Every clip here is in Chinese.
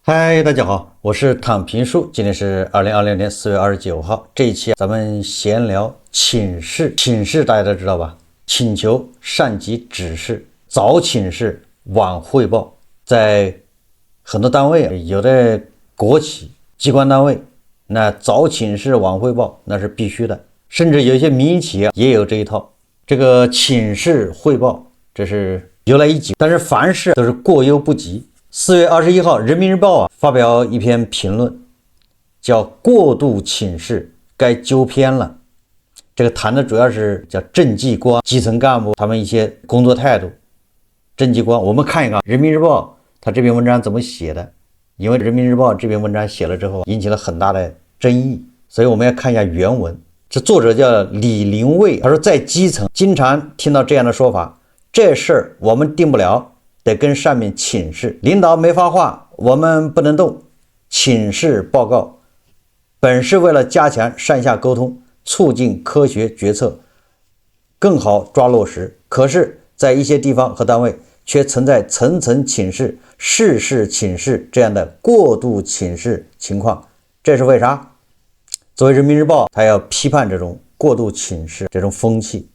嗨，大家好，我是躺平叔，今天是2020年4月29号。这一期咱们闲聊请示。请示大家都知道吧？请求上级指示，早请示晚汇报。在很多单位有的国企机关单位，那早请示晚汇报那是必须的，甚至有一些民营企业也有这一套。这个请示汇报，这是由来已久，但是凡事都是过犹不及。4月21号，人民日报发表一篇评论，叫过度请示该纠偏了。这个谈的主要是叫政绩观，基层干部他们一些工作态度。政绩观，我们看一看人民日报他这篇文章怎么写的。因为人民日报这篇文章写了之后引起了很大的争议，所以我们要看一下原文。这作者叫李林卫，他说在基层经常听到这样的说法，这事儿我们定不了，得跟上面请示，领导没发话，我们不能动，请示报告，本是为了加强上下沟通，促进科学决策，更好抓落实。可是在一些地方和单位却存在层层请示、事事请示这样的过度请示情况，这是为啥？作为人民日报，他要批判这种过度请示这种风气。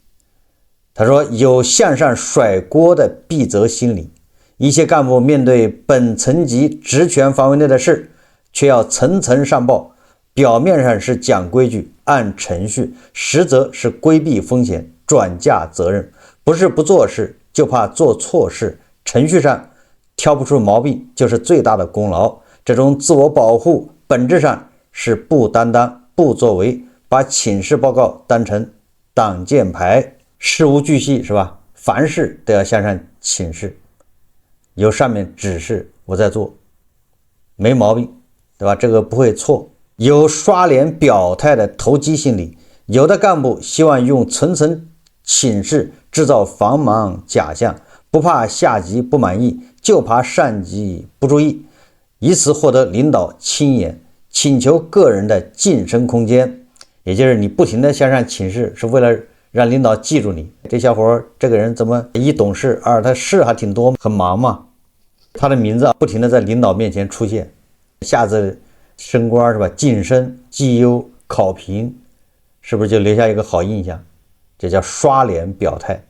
他说有向上甩锅的避责心理，一些干部面对本层级职权范围内的事，却要层层上报，表面上是讲规矩按程序，实则是规避风险转嫁责任，不是不做事，就怕做错事，程序上挑不出毛病就是最大的功劳。这种自我保护本质上是不担当不作为，把请示报告当成挡箭牌，事无巨细是吧？凡事都要向上请示，由上面指示我在做，没毛病，对吧？这个不会错。有刷脸表态的投机心理，有的干部希望用层层请示制造防盲假象，不怕下级不满意，就怕上级不注意，以此获得领导亲眼，请求个人的晋升空间。也就是你不停的向上请示，是为了让领导记住你，这小伙这个人怎么一懂事，二他事还挺多，很忙嘛，他的名字不停的在领导面前出现，下次升官是吧，晋升绩优考评，是不是就留下一个好印象？这叫刷脸表态。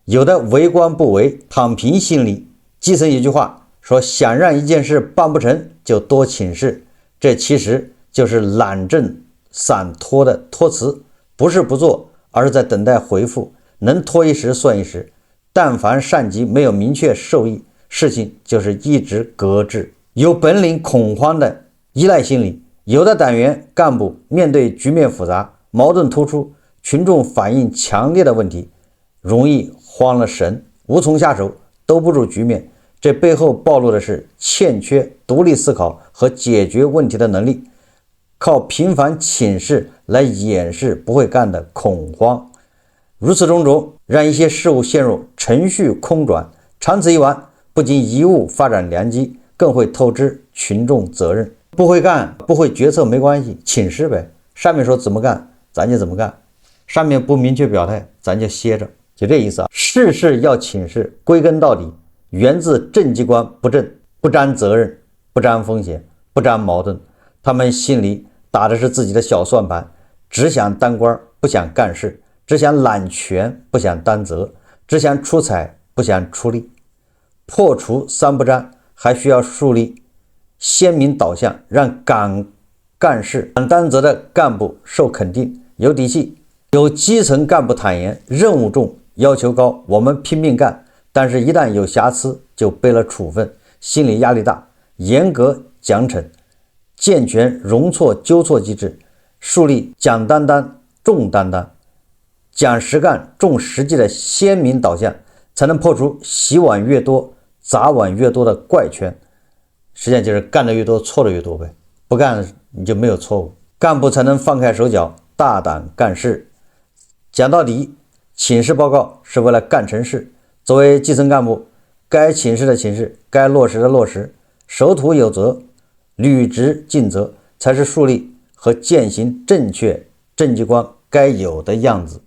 有的为官不为，躺平心理。基层有句话说，想让一件事办不成就多请示，这其实就是懒政散拖的托词，不是不做，而是在等待回复，能拖一时算一时。但凡上级没有明确授意，事情就是一直搁置。有本领恐慌的依赖心理，有的党员干部面对局面复杂、矛盾突出、群众反应强烈的问题，容易慌了神，无从下手，兜不住局面。这背后暴露的是欠缺独立思考和解决问题的能力，靠频繁请示来掩饰不会干的恐慌。如此种种，让一些事物陷入程序空转，长此以往，不仅贻误发展良机，更会透支群众责任。不会干不会决策没关系，请示呗，上面说怎么干咱就怎么干，上面不明确表态咱就歇着，就这意思啊。事事要请示，归根到底源自政绩观不正，不沾责任，不沾风险，不沾矛盾。他们心里打的是自己的小算盘，只想当官不想干事，只想揽权不想担责，只想出彩不想出力。破除三不沾，还需要树立鲜明导向，让敢干事敢担责的干部受肯定有底气。有基层干部坦言，任务重要求高，我们拼命干，但是一旦有瑕疵就背了处分，心理压力大，严格奖惩，健全容错纠错机制，树立讲担当重担当、讲实干重实际的鲜明导向，才能破除洗碗越多砸碗越多的怪圈。实际上就是干的越多错的越多呗，不干你就没有错误，干部才能放开手脚大胆干事。讲到底，请示报告是为了干成事，作为基层干部，该请示的请示，该落实的落实，守土有责，履职尽责，才是树立和践行正确政绩观该有的样子。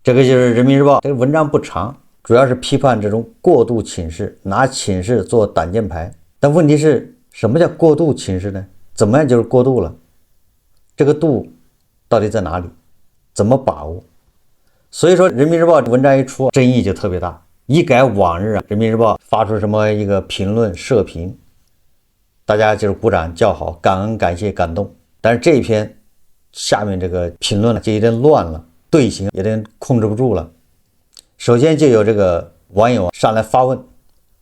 这个就是人民日报，这个文章不长，主要是批判这种过度请示，拿请示做挡箭牌。但问题是什么叫过度请示呢？怎么样就是过度了？这个度到底在哪里？怎么把握？所以说人民日报文章一出，争议就特别大。一改往日人民日报发出什么一个评论社评，大家就是鼓掌叫好，感恩感谢感动。但是这一篇下面这个评论就有点乱了，队形有点控制不住了。首先就有这个网友上来发问，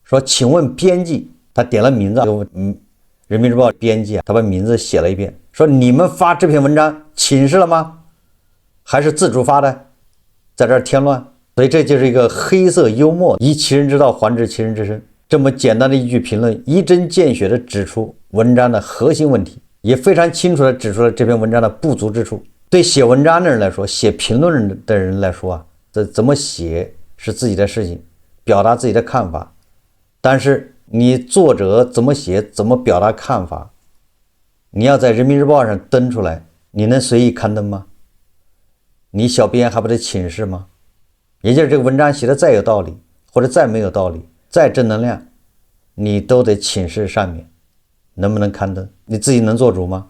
说请问编辑，他点了名字，人民日报编辑他把名字写了一遍，说你们发这篇文章请示了吗？还是自主发的，在这儿添乱？所以这就是一个黑色幽默，以其人之道还治其人之身。这么简单的一句评论，一针见血地指出文章的核心问题，也非常清楚地指出了这篇文章的不足之处。对写文章的人来说，写评论的人来说啊，这怎么写是自己的事情，表达自己的看法。但是你作者怎么写，怎么表达看法，你要在人民日报上登出来，你能随意刊登吗？你小编还不得请示吗？也就是这个文章写的再有道理，或者再没有道理，再正能量，你都得请示上面能不能刊登，你自己能做主吗？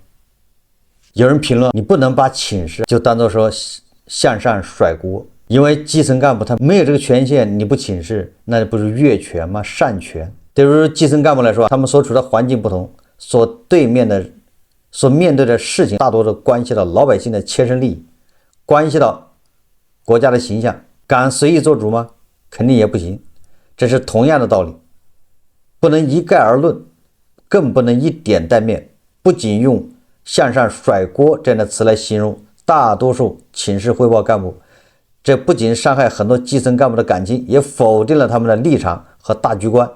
有人评论，你不能把请示就当作说向上甩锅，因为基层干部他没有这个权限，你不请示，那不是越权吗？擅权。对于基层干部来说，他们所处的环境不同，所面对的事情大多都关系到老百姓的切身利益，关系到国家的形象，敢随意做主吗？肯定也不行。这是同样的道理，不能一概而论，更不能以点带面，不仅用向上甩锅这样的词来形容大多数请示汇报干部，这不仅伤害很多基层干部的感情，也否定了他们的立场和大局观，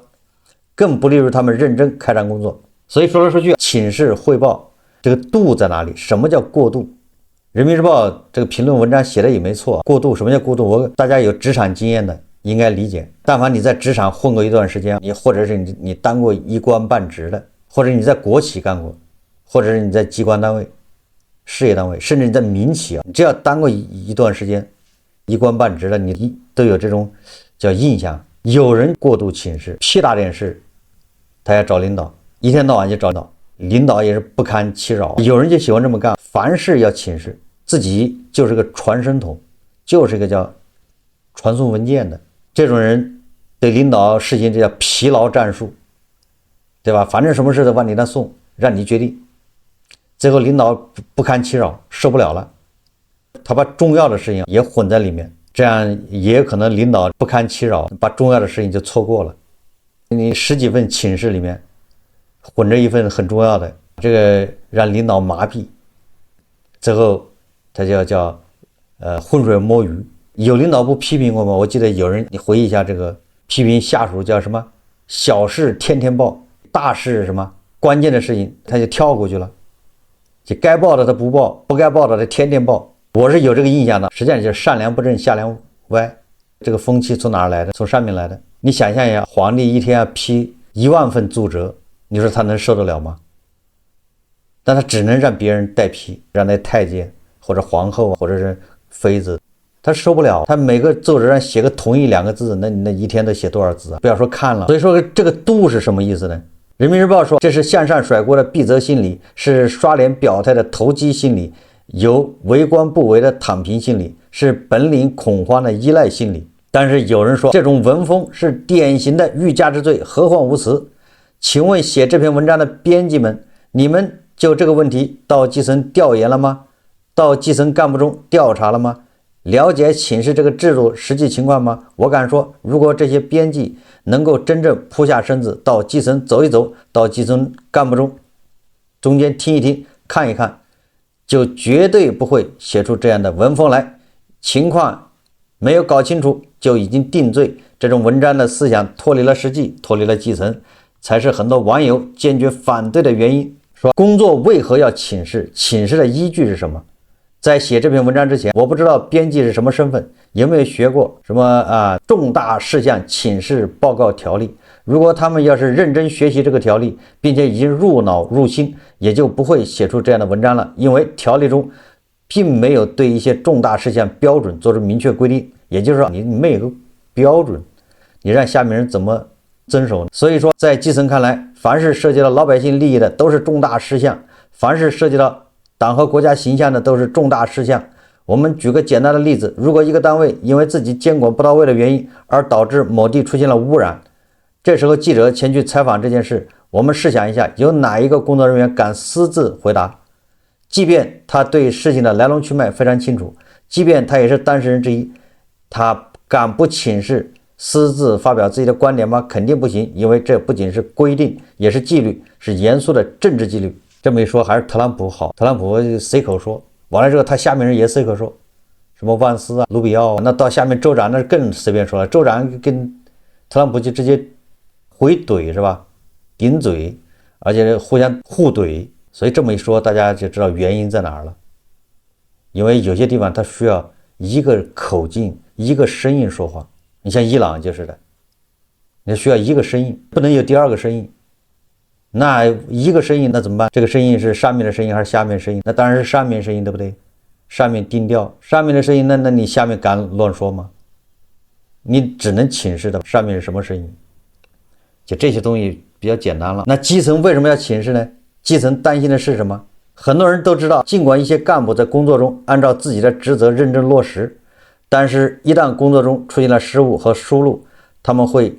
更不利于他们认真开展工作。所以说来说去，请示汇报这个度在哪里？什么叫过度？人民日报这个评论文章写的也没错，过度，什么叫过度？大家有职场经验的应该理解，但凡你在职场混过一段时间，你或者是你当过一官半职的，或者你在国企干过，或者是你在机关单位、事业单位，甚至你在民企你只要当过一段时间一官半职的，你都有这种叫印象。有人过度请示，屁大点事他要找领导，一天到晚就找领导也是不堪其扰。有人就喜欢这么干，凡事要请示，自己就是个传声筒，就是一个叫传送文件的。这种人对领导实行这叫疲劳战术，对吧？反正什么事都往你那送，让你决定，最后领导不堪其扰，受不了了，他把重要的事情也混在里面，这样也可能领导不堪其扰，把重要的事情就错过了。你10几份请示里面混着一份很重要的，这个让领导麻痹，最后他就叫浑水摸鱼。有领导不批评过吗？我记得有人，你回忆一下，这个批评下属叫什么？小事天天报，大事什么关键的事情他就跳过去了，就该报的他不报，不该报的他天天报。我是有这个印象的，实际上就是上梁不正下梁歪，这个风气从哪儿来的？从上面来的。你想象一下，皇帝一天要批1万份奏折，你说他能受得了吗？但他只能让别人代批，让那太监或者皇后或者是妃子，他受不了。他每个奏折上写个同意2个字，那一天都写多少字啊？不要说看了。所以说这个度是什么意思呢？人民日报说这是向上甩锅的避责心理，是刷脸表态的投机心理，有为官不为的躺平心理，是本领恐慌的依赖心理。但是有人说这种文风是典型的欲加之罪，何患无辞。请问写这篇文章的编辑们，你们就这个问题到基层调研了吗？到基层干部中调查了吗？了解请示这个制度实际情况吗？我敢说，如果这些编辑能够真正扑下身子到基层走一走，到基层干部中间听一听看一看，就绝对不会写出这样的文风来。情况没有搞清楚就已经定罪，这种文章的思想脱离了实际，脱离了基层，才是很多网友坚决反对的原因。说工作为何要请示，请示的依据是什么？在写这篇文章之前，我不知道编辑是什么身份，有没有学过什么重大事项请示报告条例。如果他们要是认真学习这个条例，并且已经入脑入心，也就不会写出这样的文章了。因为条例中并没有对一些重大事项标准做出明确规定，也就是说你没有个标准，你让下面人怎么遵守。所以说，在基层看来，凡是涉及到老百姓利益的都是重大事项，凡是涉及到党和国家形象的都是重大事项。我们举个简单的例子，如果一个单位因为自己监管不到位的原因而导致某地出现了污染，这时候记者前去采访这件事，我们试想一下，有哪一个工作人员敢私自回答？即便他对事情的来龙去脉非常清楚，即便他也是当事人之一，他敢不请示私自发表自己的观点吗？肯定不行，因为这不仅是规定，也是纪律，是严肃的政治纪律。这么一说，还是特朗普好，特朗普随口说，完了之后他下面人也随口说，什么万斯啊、卢比奥，那到下面州长那更随便说了，州长跟特朗普就直接回怼是吧？顶嘴，而且互相互怼。所以这么一说，大家就知道原因在哪儿了。因为有些地方它需要一个口径、一个声音说话。你像伊朗就是的，你需要一个声音，不能有第二个声音。那一个声音那怎么办？这个声音是上面的声音还是下面的声音？那当然是上面声音，对不对？上面定调，上面的声音，那你下面敢乱说吗？你只能请示的上面是什么声音。就这些东西比较简单了。那基层为什么要请示呢？基层担心的是什么？很多人都知道，尽管一些干部在工作中按照自己的职责认真落实，但是一旦工作中出现了失误和疏漏，他们会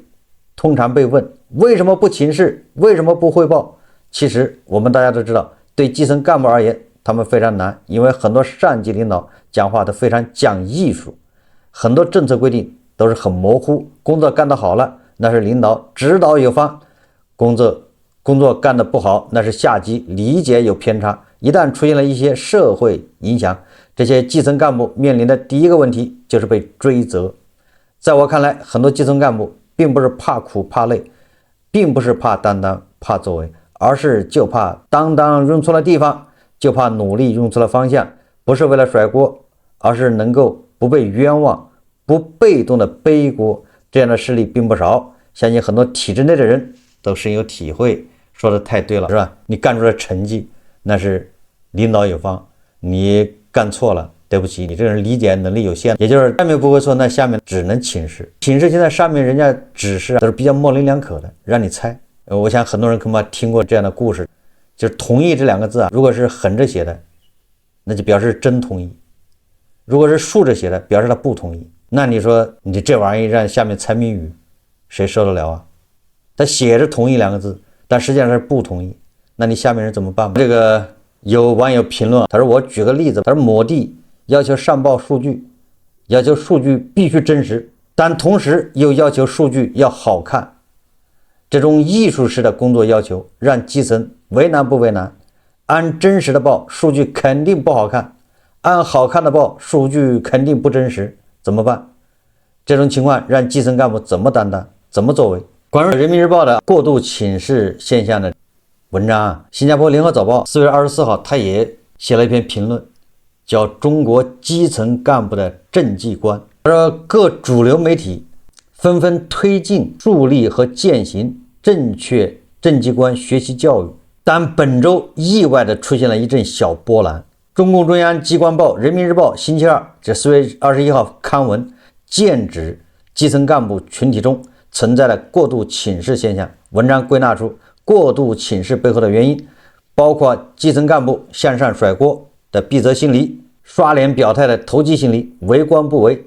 通常被问为什么不请示，为什么不汇报。其实我们大家都知道，对基层干部而言，他们非常难，因为很多上级领导讲话都非常讲艺术，很多政策规定都是很模糊，工作干得好了那是领导指导有方，工作干得不好那是下级理解有偏差。一旦出现了一些社会影响，这些基层干部面临的第一个问题就是被追责。在我看来，很多基层干部并不是怕苦怕累，并不是怕担当怕作为，而是就怕担当用错了地方，就怕努力用错了方向，不是为了甩锅，而是能够不被冤枉，不被动的背锅。这样的事例并不少，相信很多体制内的人都深有体会。说的太对了，是吧？你干出了成绩，那是领导有方，你干错了，对不起，你这个人理解能力有限，也就是上面不会错，那下面只能请示。请示现在上面人家指示都是比较模棱两可的，让你猜。我想很多人恐怕听过这样的故事，就是同意这两个字啊，如果是横着写的，那就表示真同意；如果是竖着写的，表示他不同意。那你说你这玩意让下面猜谜语，谁受得了啊？他写着同意两个字，但实际上是不同意，那你下面人怎么办？这个有网友评论，他说我举个例子，他说某地要求上报数据，要求数据必须真实，但同时又要求数据要好看。这种艺术式的工作要求让基层为难不为难？按真实的报，数据肯定不好看；按好看的报，数据肯定不真实，怎么办？这种情况让基层干部怎么担当，怎么作为？关于人民日报的过度请示现象的文章啊，新加坡联合早报4月24号他也写了一篇评论，叫中国基层干部的政绩观。他说各主流媒体纷纷推进树立和践行正确政绩观学习教育，但本周意外地出现了一阵小波澜。中共中央机关报人民日报星期二这4月21号刊文，剑指基层干部群体中存在的过度请示现象。文章归纳出过度请示背后的原因，包括基层干部向上甩锅的避责心理，刷脸表态的投机心理，为官不为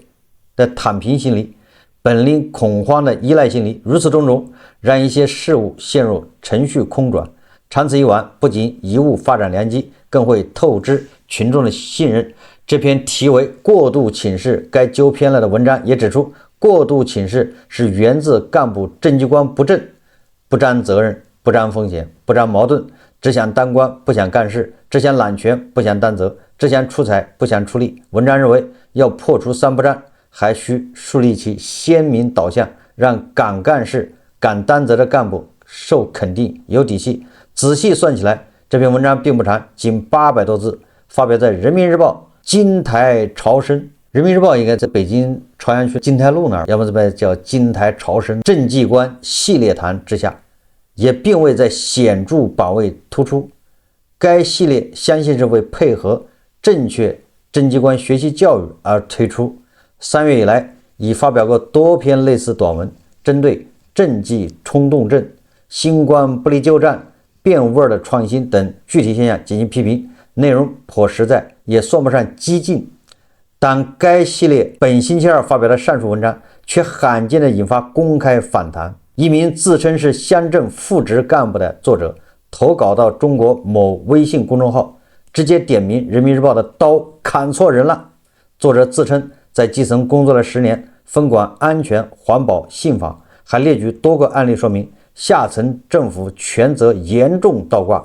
的躺平心理，本领恐慌的依赖心理，如此种种，让一些事物陷入程序空转。长此以往，不仅贻误发展良机，更会透支群众的信任。这篇题为《过度请示该纠偏了》的文章也指出，过度请示是源自干部政绩观不正，不沾责任，不沾风险，不沾矛盾，只想当官不想干事，只想揽权不想担责，只想出彩不想出力。文章认为，要破除三不沾，还需树立起鲜明导向，让敢干事敢担责的干部受肯定有底气。仔细算起来，这篇文章并不长，仅800多字，发表在人民日报金台潮生。人民日报应该在北京朝阳区金台路那儿，要么这叫金台潮生政绩观系列谈之下，也并未在显著榜位突出。该系列相信是为配合正确政绩观学习教育而推出。3月以来已发表过多篇类似短文，针对政绩冲动症、新冠不离旧战、变味的创新等具体现象进行批评，内容颇实在，也算不上激进。但该系列本星期二发表的上述文章却罕见地引发公开反弹。一名自称是乡镇副职干部的作者投稿到中国某微信公众号，直接点名人民日报的刀砍错人了。作者自称在基层工作了10年，分管安全、环保、信访，还列举多个案例说明下层政府权责严重倒挂，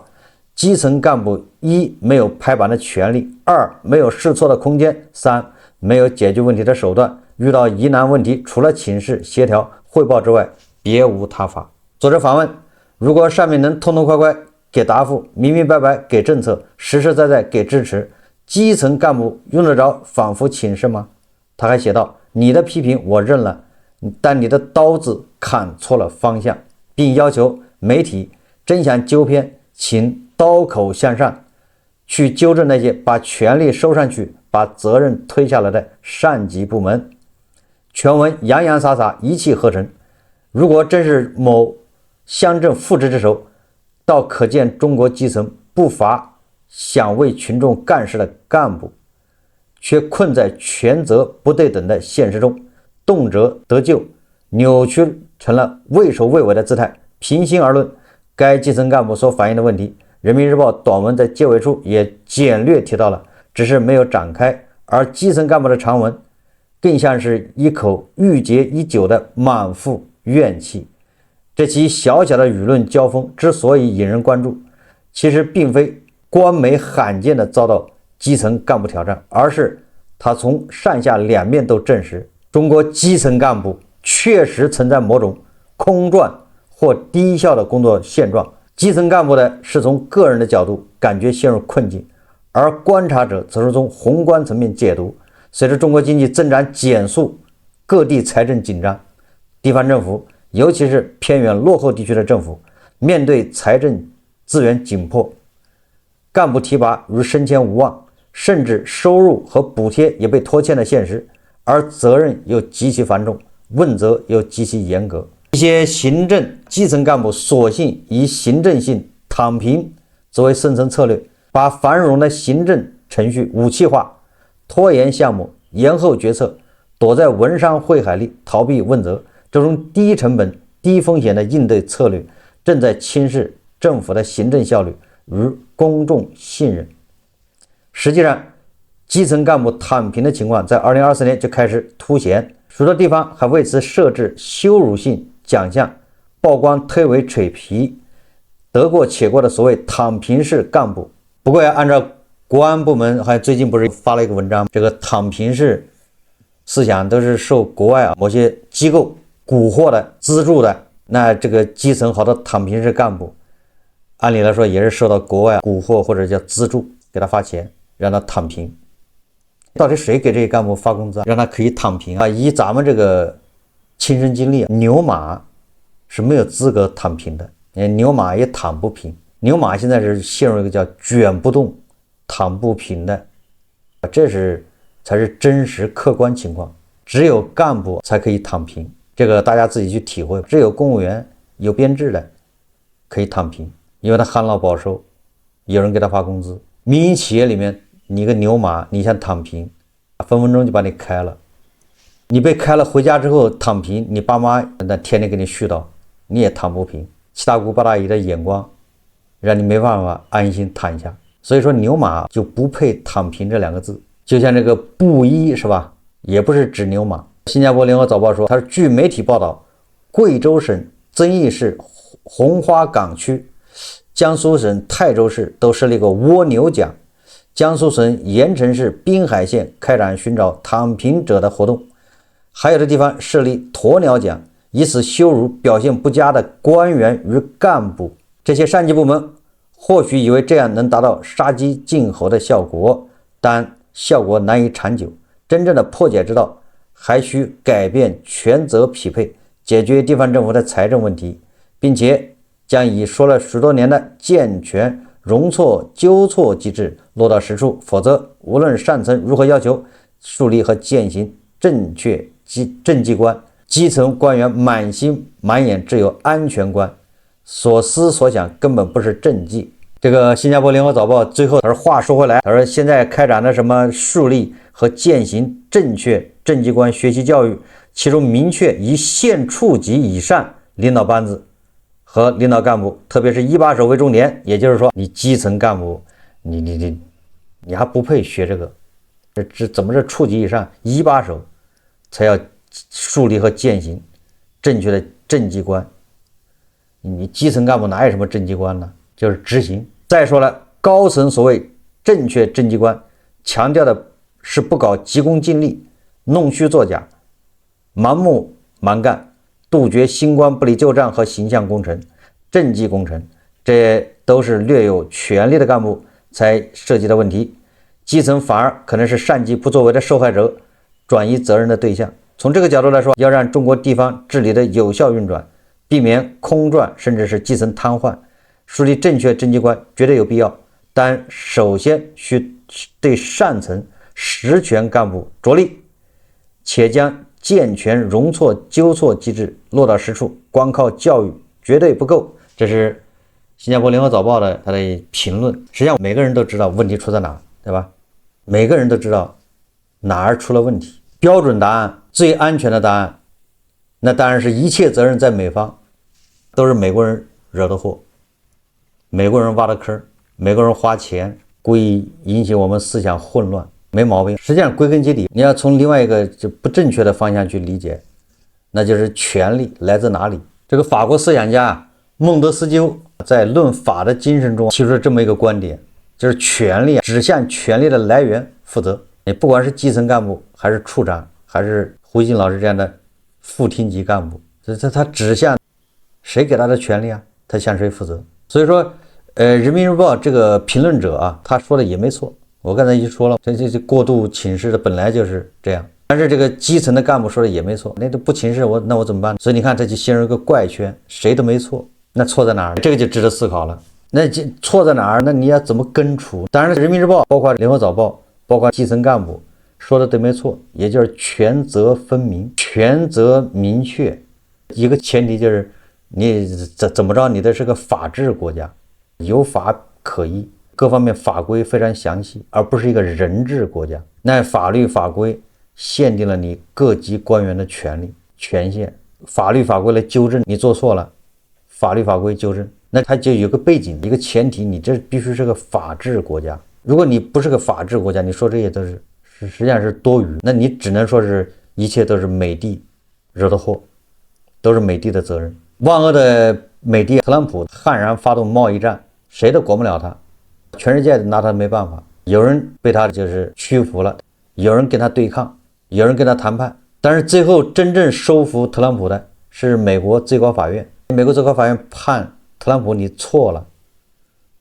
基层干部一没有拍板的权利，二没有试错的空间，三没有解决问题的手段，遇到疑难问题除了请示、协调、汇报之外别无他法。作者反问，如果上面能痛痛快快给答复，明明白白给政策，实实在在给支持，基层干部用得着反复请示吗？他还写道，你的批评我认了，但你的刀子砍错了方向，并要求媒体真想纠偏，请刀口向上，去纠正那些把权力收上去，把责任推下来的上级部门。全文洋洋洒洒，一气呵成。如果真是某乡镇副职之手，倒可见中国基层不乏想为群众干事的干部，却困在权责不对等的现实中，动辄得咎，扭曲成了畏首畏尾的姿态。平心而论，该基层干部所反映的问题，人民日报短文在结尾处也简略提到了，只是没有展开，而基层干部的长文更像是一口郁结已久的满腹怨气。这起小小的舆论交锋之所以引人关注，其实并非官媒罕见的遭到基层干部挑战，而是他从上下两面都证实，中国基层干部确实存在某种空转或低效的工作现状。基层干部的是从个人的角度感觉陷入困境，而观察者则是从宏观层面解读。随着中国经济增长减速，各地财政紧张，地方政府尤其是偏远落后地区的政府，面对财政资源紧迫，干部提拔如升迁无望，甚至收入和补贴也被拖欠的现实，而责任又极其繁重，问责又极其严格。一些行政基层干部索性以行政性躺平作为生存策略，把繁荣的行政程序武器化，拖延项目，延后决策，躲在文商会海里逃避问责。这种低成本、低风险的应对策略，正在侵蚀政府的行政效率与公众信任。实际上，基层干部躺平的情况在2024年就开始凸显，许多地方还为此设置羞辱性奖项，曝光推诿扯皮、得过且过的所谓躺平式干部。不过按照国安部门还最近不是发了一个文章，这个躺平式思想都是受国外某些机构蛊惑的、资助的。那这个基层好多躺平式干部，按理来说也是受到国外蛊惑或者叫资助，给他发钱让他躺平。到底谁给这些干部发工资让他可以躺平啊？以咱们这个亲身经历，牛马是没有资格躺平的，牛马也躺不平。牛马现在是陷入一个叫卷不动、躺不平的，这才是真实客观情况。只有干部才可以躺平，这个大家自己去体会。只有公务员有编制的可以躺平，因为他旱涝保收，有人给他发工资。民营企业里面，你个牛马，你想躺平，分分钟就把你开了。你被开了，回家之后躺平，你爸妈那天天给你絮叨，你也躺不平。七大姑八大姨的眼光，让你没办法安心躺下。所以说牛马就不配躺平这两个字。就像这个布衣是吧，也不是指牛马。新加坡联合早报说，它是据媒体报道，贵州省遵义市红花岗区、江苏省泰州市都设立过蜗牛奖，江苏省盐城市滨海县开展寻找躺平者的活动，还有的地方设立鸵鸟奖，以此羞辱表现不佳的官员与干部。这些上级部门或许以为这样能达到杀鸡儆猴的效果，但效果难以长久。真正的破解之道还需改变权责匹配，解决地方政府的财政问题，并且将以说了10多年的健全容错纠错机制落到实处，否则无论上层如何要求树立和践行正确政绩观，基层官员满心满眼只有安全观，所思所想根本不是政绩。这个新加坡联合早报最后他说话说回来，他说现在开展的什么树立和践行正确政绩观学习教育，其中明确以县处级以上领导班子和领导干部，特别是一把手为重点。也就是说，你基层干部，你还不配学这个，怎么是处级以上一把手才要树立和践行正确的政绩观？你基层干部哪有什么政绩观呢？就是执行。再说了，高层所谓正确政绩观，强调的是不搞急功近利、弄虚作假、盲目蛮干，杜绝新官不理旧账和形象工程、政绩工程，这都是略有权力的干部才涉及的问题。基层反而可能是善计不作为的受害者，转移责任的对象。从这个角度来说，要让中国地方治理的有效运转，避免空转甚至是基层瘫痪，树立正确政绩观绝对有必要，但首先需对上层实权干部着力，且将健全容错纠错机制落到实处，光靠教育绝对不够。这是新加坡联合早报的他的评论。实际上每个人都知道问题出在哪，对吧？每个人都知道哪儿出了问题。标准答案，最安全的答案，那当然是一切责任在美方，都是美国人惹的祸，美国人挖的坑，美国人花钱故意引起我们思想混乱，没毛病。实际上归根结底，你要从另外一个就不正确的方向去理解，那就是权力来自哪里。这个法国思想家孟德斯鸠在《论法的精神》中提出了这么一个观点，就是权力只向权力的来源负责。你不管是基层干部还是处长，还是胡一金老师这样的副厅级干部，他只向谁给他的权利啊？他向谁负责？所以说人民日报这个评论者啊，他说的也没错。我刚才已经说了，这过度请示的本来就是这样。但是这个基层的干部说的也没错，那都不请示那我怎么办？所以你看，这就陷入一个怪圈，谁都没错，那错在哪儿？这个就值得思考了。那错在哪儿？那你要怎么根除？当然，人民日报包括联合早报，包括基层干部说的都没错，也就是权责分明、权责明确。一个前提就是你怎么着，你的是个法治国家，有法可依，各方面法规非常详细，而不是一个人治国家。那法律法规限定了你各级官员的权利权限，法律法规来纠正你做错了，法律法规纠正，那它就有个背景，一个前提，你这必须是个法治国家。如果你不是个法治国家，你说这些都是实际上是多余，那你只能说是一切都是美帝惹的祸，都是美帝的责任。万恶的美帝特朗普悍然发动贸易战，谁都管不了他，全世界拿他没办法。有人被他就是屈服了，有人跟他对抗，有人跟他谈判，但是最后真正收服特朗普的是美国最高法院。美国最高法院判特朗普你错了，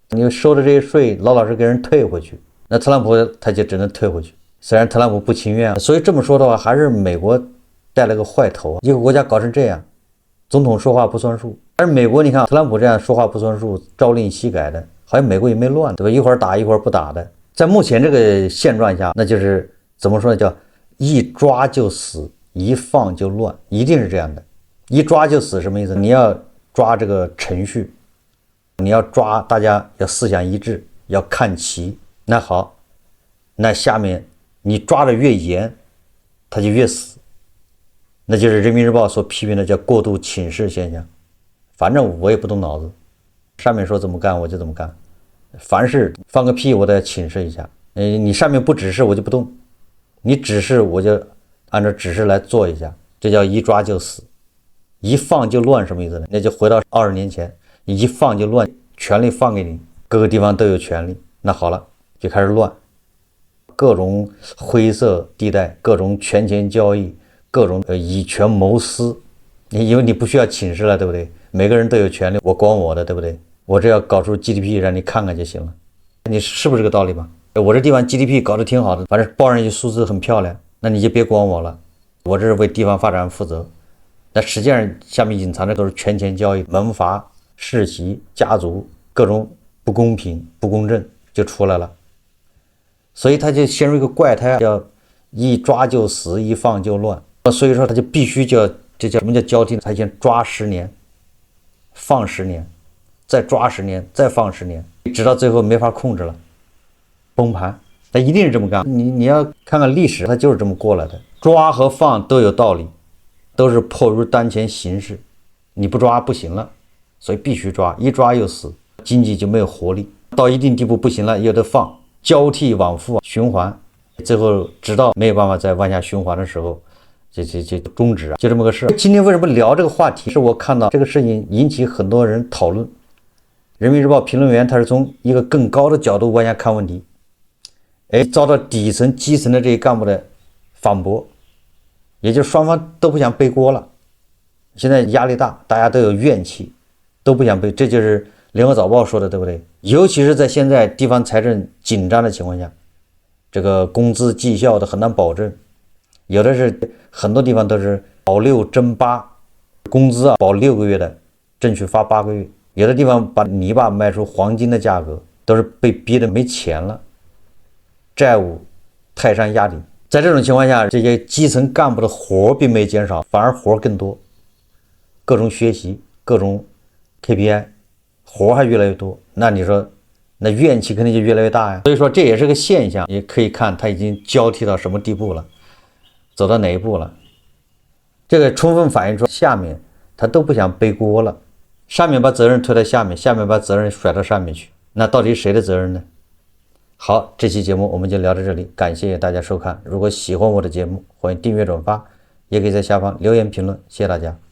你收的这些税老老实给人退回去，那特朗普他就只能退回去。虽然特朗普不情愿，所以这么说的话，还是美国带了个坏头。一个国家搞成这样，总统说话不算数。而美国你看特朗普这样说话不算数，朝令夕改的，好像美国也没乱，对吧？一会儿打一会儿不打的。在目前这个现状下，那就是怎么说呢？叫一抓就死，一放就乱，一定是这样的。一抓就死什么意思？你要抓这个程序，你要抓大家要思想一致，要看齐。那好，那下面你抓的越严，他就越死。那就是人民日报所批评的叫过度请示现象。反正我也不动脑子，上面说怎么干我就怎么干，凡事放个屁我都要请示一下。你上面不指示我就不动，你指示我就按照指示来做一下，这叫一抓就死。一放就乱什么意思呢？那就回到20年前，一放就乱，权力放给你，各个地方都有权力。那好了，就开始乱，各种灰色地带，各种权钱交易，各种以权谋私。因为你不需要请示了，对不对？每个人都有权利，我管我的，对不对？我这要搞出 GDP 让你看看就行了，你是不是这个道理吧？我这地方 GDP 搞得挺好的，反正报上去数字很漂亮，那你就别管我了，我这是为地方发展负责。但实际上下面隐藏的都是权钱交易、门阀、世袭、家族，各种不公平、不公正就出来了。所以他就陷入一个怪胎，叫一抓就死，一放就乱。所以说他就必须就要这叫什么叫交替？他先抓10年，放10年，再抓10年，再放10年，直到最后没法控制了，崩盘。他一定是这么干。你要看看历史，他就是这么过来的。抓和放都有道理，都是迫于当前形势，你不抓不行了，所以必须抓，一抓又死，经济就没有活力。到一定地步不行了，又得放，交替往复循环，最后直到没有办法再往下循环的时候，就终止，就这么个事。今天为什么聊这个话题？是我看到这个事情引起很多人讨论。人民日报评论员他是从一个更高的角度往下看问题，遭到底层基层的这些干部的反驳，也就是双方都不想背锅了。现在压力大，大家都有怨气，都不想背，这就是联合早报说的，对不对？尤其是在现在地方财政紧张的情况下，这个工资绩效的很难保证，有的是很多地方都是保6争8，工资保6个月的，争取发8个月。有的地方把泥巴卖出黄金的价格，都是被逼得没钱了，债务泰山压顶。在这种情况下，这些基层干部的活并没减少，反而活更多，各种学习，各种 KPI， 活还越来越多。那你说，那怨气肯定就越来越大呀。所以说这也是个现象，也可以看它已经交替到什么地步了，走到哪一步了。这个充分反映出下面他都不想背锅了，上面把责任推到下面，下面把责任甩到上面去，那到底谁的责任呢？好，这期节目我们就聊到这里，感谢大家收看。如果喜欢我的节目，欢迎订阅转发，也可以在下方留言评论，谢谢大家。